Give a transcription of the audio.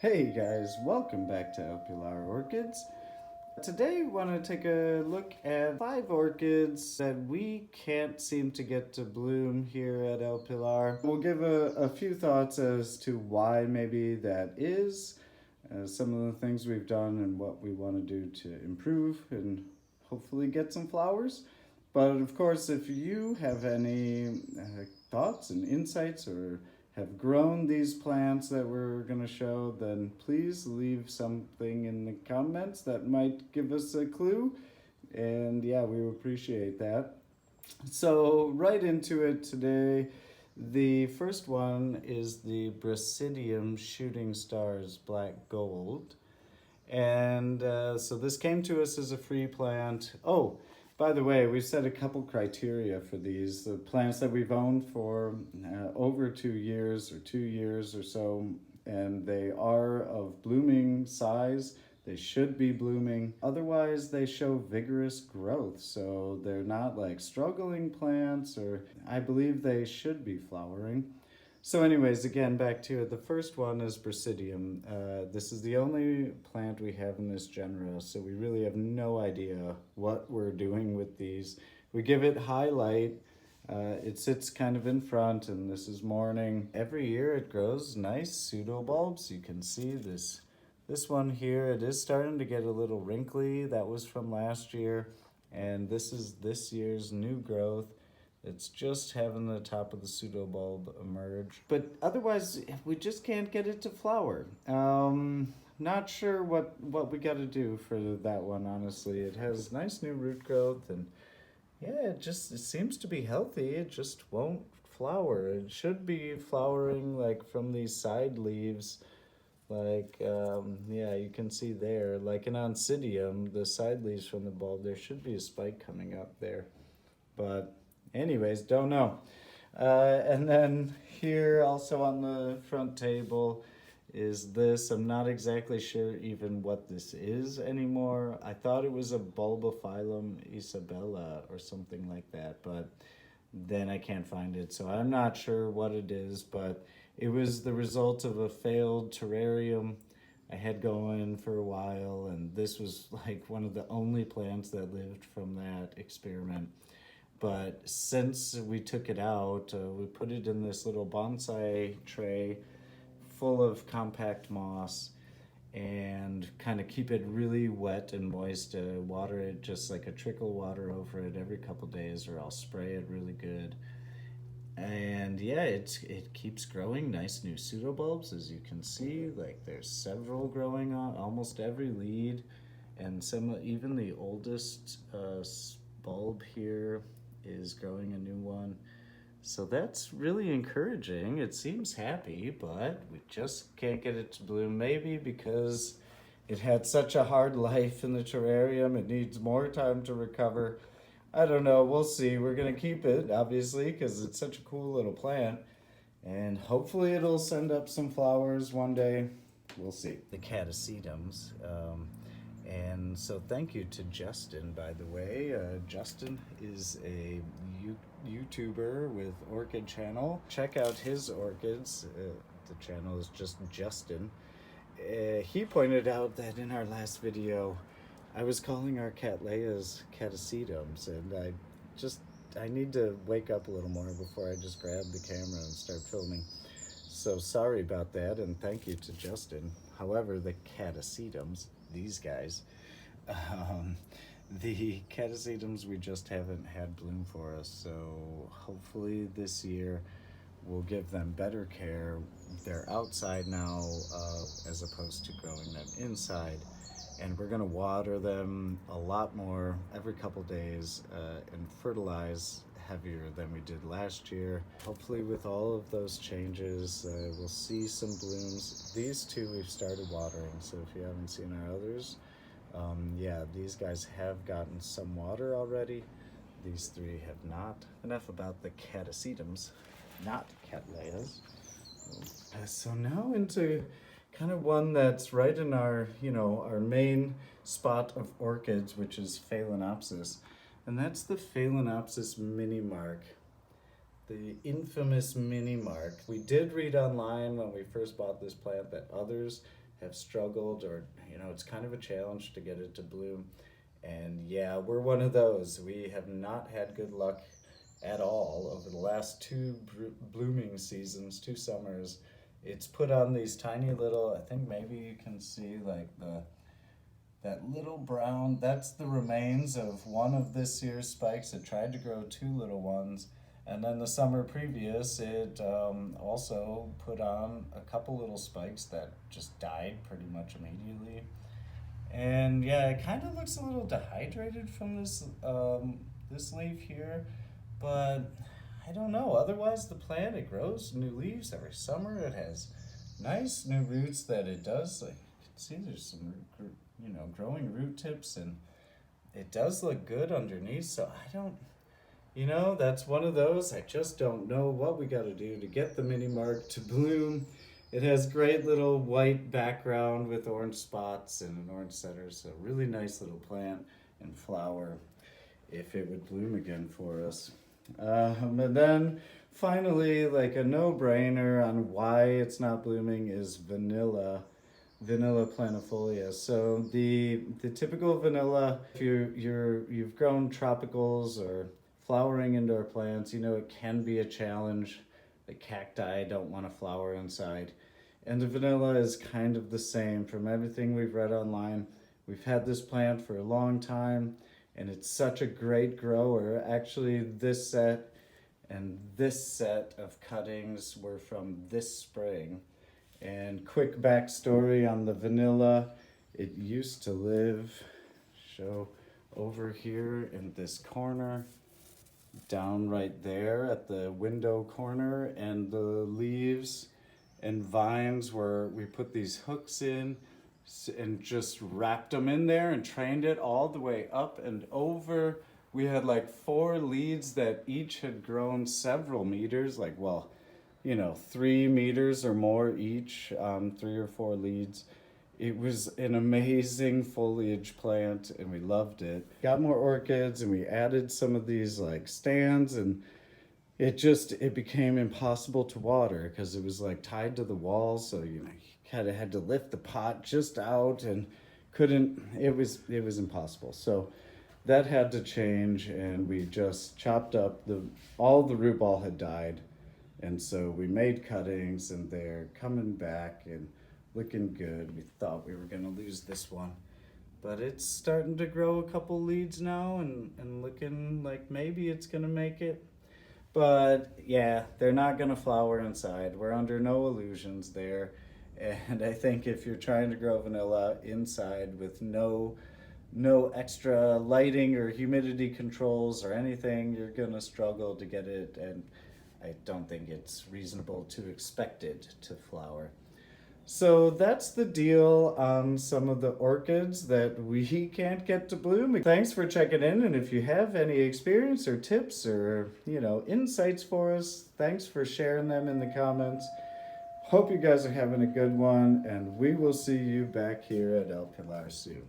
Hey guys, welcome back to El Pilar Orchids. Today we want to take a look at 5 orchids that we can't seem to get to bloom here at El Pilar. We'll give a few thoughts as to why maybe that is, some of the things we've done and what we want to do to improve and hopefully get some flowers. But of course, if you have any thoughts and insights or have grown these plants that we're going to show, then please leave something in the comments that might give us a clue. And yeah, we would appreciate that. So right into it today. The first one is the Presidium Shooting Stars Black Gold. And so this came to us as a free plant. Oh, by the way, we've set a couple criteria for these. The plants that we've owned for over 2 years or 2 years or so, and they are of blooming size. They should be blooming. Otherwise, they show vigorous growth. So they're not like struggling plants, or I believe they should be flowering. So anyways, again, back to it. The first one is Presidium. This is the only plant we have in this genera, so we really have no idea what we're doing with these. We give it high light. It sits kind of in front, and this is morning. Every year it grows nice pseudobulbs. You can see this one here. It is starting to get a little wrinkly. That was from last year, and this is this year's new growth. It's just having the top of the pseudobulb emerge. But otherwise, we just can't get it to flower. Not sure what we got to do for that one, honestly. It has nice new root growth, and yeah, it seems to be healthy. It just won't flower. It should be flowering like from these side leaves. Like, yeah, you can see there, like an Oncidium, the side leaves from the bulb, there should be a spike coming up there. But anyways, don't know. And then here also on the front table is this. I'm not exactly sure even what this is anymore. I thought it was a Bulbophyllum Isabella or something like that, but then I can't find it. So I'm not sure what it is, but it was the result of a failed terrarium I had going for a while, and this was like one of the only plants that lived from that experiment. But since we took it out, we put it in this little bonsai tray full of compact moss and kind of keep it really wet and moist. Water it just like a trickle water over it every couple days, or I'll spray it really good. And yeah, it keeps growing nice new pseudobulbs, as you can see. Like there's several growing on almost every lead, and some even the oldest bulb here is growing a new one. So that's really encouraging. It seems happy, but we just can't get it to bloom. Maybe because it had such a hard life in the terrarium, it needs more time to recover. I don't know, we'll see. We're gonna keep it, obviously, because it's such a cool little plant. And hopefully it'll send up some flowers one day. We'll see. The Cattleyas. And so thank you to Justin, by the way. Justin is a YouTuber with Orchid channel. Check out his orchids. The channel is just Justin. He pointed out that in our last video, I was calling our Cattleyas Cattleyas, and I need to wake up a little more before I just grab the camera and start filming. So sorry about that, and thank you to Justin. However, the Cattleyas, these guys, the Cattleyas we just haven't had bloom for us, so hopefully this year we'll give them better care. They're outside now as opposed to growing them inside, and we're gonna water them a lot more every couple days and fertilize heavier than we did last year. Hopefully with all of those changes, we'll see some blooms. These two we've started watering, so if you haven't seen our others, yeah, these guys have gotten some water already. These 3 have not. Enough about the Cattleyas, not Cattleyas. So now into kind of one that's right in our, our main spot of orchids, which is Phalaenopsis. And that's the Phalaenopsis mini mark, the infamous mini mark. We did read online when we first bought this plant that others have struggled, or it's kind of a challenge to get it to bloom. And yeah, we're one of those. We have not had good luck at all over the last two blooming seasons, 2 summers. It's put on these tiny little, I think maybe you can see like that little brown, that's the remains of one of this year's spikes. It tried to grow 2 little ones. And then the summer previous, it also put on a couple little spikes that just died pretty much immediately. And yeah, it kind of looks a little dehydrated from this this leaf here, but I don't know. Otherwise, the plant, it grows new leaves every summer. It has nice new roots that it does. Like, you can see there's some growing root tips, and it does look good underneath. So I don't, that's one of those. I just don't know what we got to do to get the mini mark to bloom. It has great little white background with orange spots and an orange center. So really nice little plant and flower if it would bloom again for us. And then finally, like a no-brainer on why it's not blooming is vanilla Plantifolia. So the typical vanilla, if you've grown tropicals or flowering indoor plants, it can be a challenge. The cacti don't want to flower inside. And the vanilla is kind of the same from everything we've read online. We've had this plant for a long time, and it's such a great grower. Actually, this set and this set of cuttings were from this spring. And quick backstory on the vanilla, it used to live, over here in this corner, down right there at the window corner, and the leaves and vines where we put these hooks in and just wrapped them in there and trained it all the way up and over. We had like 4 leads that each had grown several meters, 3 meters or more each, 3 or 4 leads. It was an amazing foliage plant, and we loved it. Got more orchids, and we added some of these stands, and it became impossible to water because it was tied to the wall. So you kind of had to lift the pot just out and couldn't. It was impossible. So that had to change, and we just chopped up all the root ball had died. And so we made cuttings, and they're coming back and looking good. We thought we were going to lose this one, but it's starting to grow a couple leads now and looking like maybe it's going to make it. But yeah, they're not going to flower inside. We're under no illusions there. And I think if you're trying to grow vanilla inside with no extra lighting or humidity controls or anything, you're going to struggle to get it, and I don't think it's reasonable to expect it to flower. So that's the deal on some of the orchids that we can't get to bloom. Thanks for checking in, and if you have any experience or tips or insights for us, thanks for sharing them in the comments. Hope you guys are having a good one, and we will see you back here at El Pilar soon.